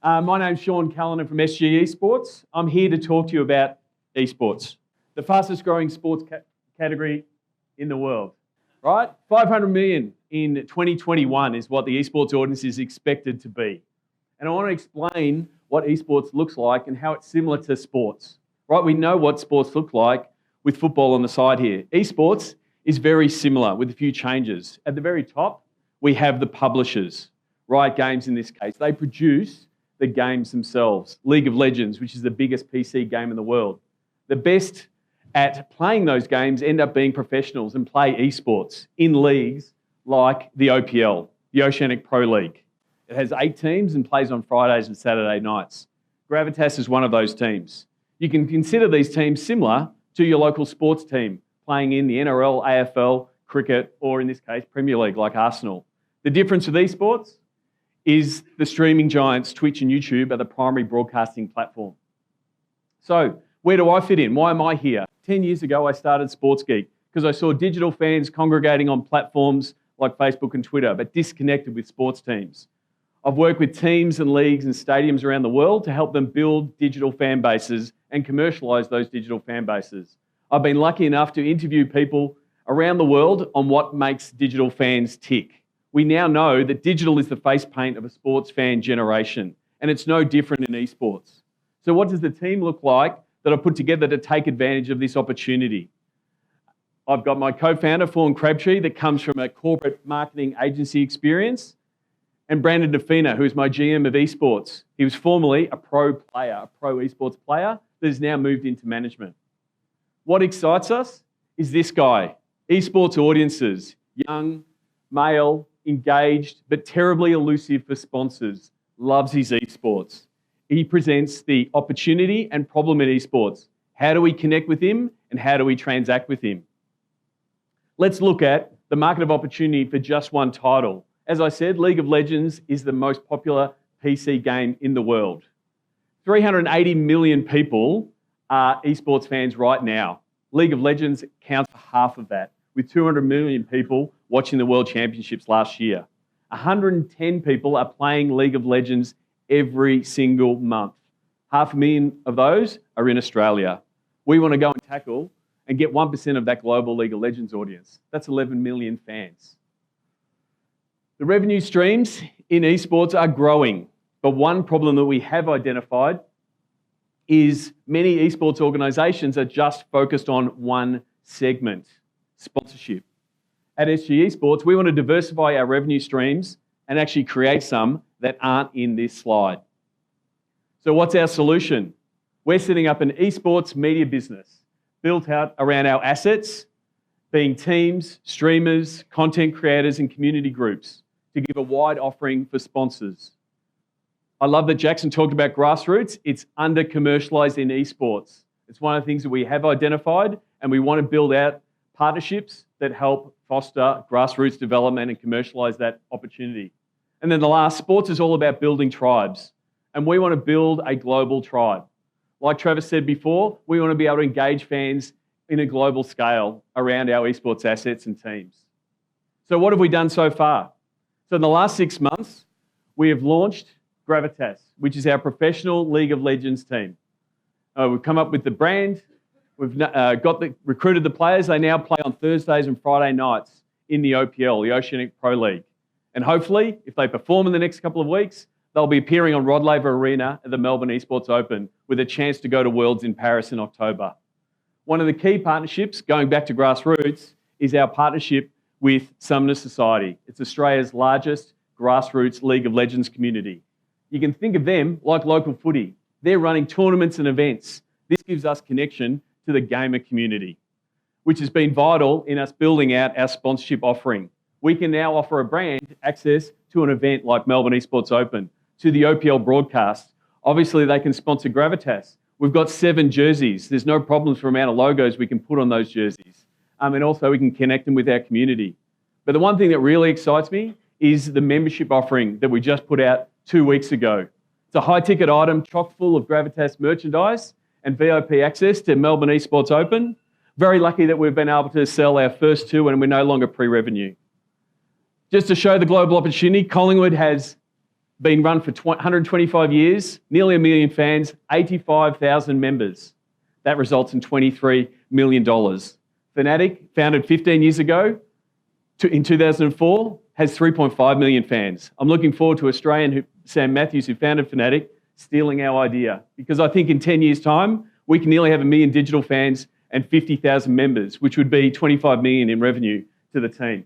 My name's Sean Callanan from SG ESports. I'm here to talk to you about esports, the fastest growing sports category in the world, right? 500 million in 2021 is what the esports audience is expected to be. And I want to explain what esports looks like and how it's similar to sports, right? We know what sports look like with football on the side here. Esports is very similar with a few changes. At the very top, we have the publishers, Riot Games in this case. They produce the games themselves. League of Legends, which is the biggest PC game in the world. The best at playing those games end up being professionals and play esports in leagues like the OPL, the Oceanic Pro League. It has 8 teams and plays on Fridays and Saturday nights. Gravitas is one of those teams. You can consider these teams similar to your local sports team playing in the NRL, AFL, cricket, or in this case, Premier League like Arsenal. The difference with esports is the streaming giants Twitch and YouTube are the primary broadcasting platform. So where do I fit in? Why am I here? 10 years ago, I started Sports Geek because I saw digital fans congregating on platforms like Facebook and Twitter, but disconnected with sports teams. I've worked with teams and leagues and stadiums around the world to help them build digital fan bases and commercialise those digital fan bases. I've been lucky enough to interview people around the world on what makes digital fans tick. We now know that digital is the face paint of a sports fan generation, and it's no different in esports. So what does the team look like that I put together to take advantage of this opportunity? I've got my co-founder, Fawn Crabtree, that comes from a corporate marketing agency experience, and Brandon DeFina, who is my GM of esports. He was formerly a pro esports player that has now moved into management. What excites us is this guy, esports audiences, young, male, engaged, but terribly elusive for sponsors, loves his esports. He presents the opportunity and problem in esports. How do we connect with him and how do we transact with him? Let's look at the market of opportunity for just one title. As I said, League of Legends is the most popular PC game in the world. 380 million people are esports fans right now. League of Legends counts for half of that, with 200 million people watching the World Championships last year. 110 people are playing League of Legends every single month. 500,000 of those are in Australia. We want to go and tackle and get 1% of that global League of Legends audience. That's 11 million fans. The revenue streams in esports are growing, but one problem that we have identified is many esports organisations are just focused on one segment, sponsorship. At SG ESports, we want to diversify our revenue streams and actually create some that aren't in this slide. So what's our solution? We're setting up an esports media business built out around our assets, being teams, streamers, content creators, and community groups to give a wide offering for sponsors. I love that Jackson talked about grassroots. It's under-commercialised in esports. It's one of the things that we have identified, and we want to build out partnerships that help foster grassroots development and commercialise that opportunity. And then the last, sports is all about building tribes. And we want to build a global tribe. Like Travis said before, we want to be able to engage fans in a global scale around our esports assets and teams. So what have we done so far? So in the last 6 months, we have launched Gravitas, which is our professional League of Legends team. We've come up with the brand. We've recruited the players. They now play on Thursdays and Friday nights in the OPL, the Oceanic Pro League. And hopefully, if they perform in the next couple of weeks, they'll be appearing on Rod Laver Arena at the Melbourne Esports Open with a chance to go to Worlds in Paris in October. One of the key partnerships, going back to grassroots, is our partnership with Summoner Society. It's Australia's largest grassroots League of Legends community. You can think of them like local footy. They're running tournaments and events. This gives us connection to the gamer community, which has been vital in us building out our sponsorship offering. We can now offer a brand access to an event like Melbourne Esports Open, to the OPL broadcast. Obviously, they can sponsor Gravitas. We've got 7 jerseys. There's no problems for the amount of logos we can put on those jerseys. And also we can connect them with our community. But the one thing that really excites me is the membership offering that we just put out 2 weeks ago. It's a high-ticket item chock full of Gravitas merchandise and VIP access to Melbourne Esports Open. Very lucky that we've been able to sell our first 2 and we're no longer pre-revenue. Just to show the global opportunity, Collingwood has been run for 125 years, nearly 1 million fans, 85,000 members. That results in $23 million. Fnatic, founded 15 years ago, in 2004, has 3.5 million fans. I'm looking forward to Australian Sam Matthews, who founded Fnatic, stealing our idea. Because I think in 10 years' time, we can nearly have 1 million digital fans and 50,000 members, which would be 25 million in revenue to the team.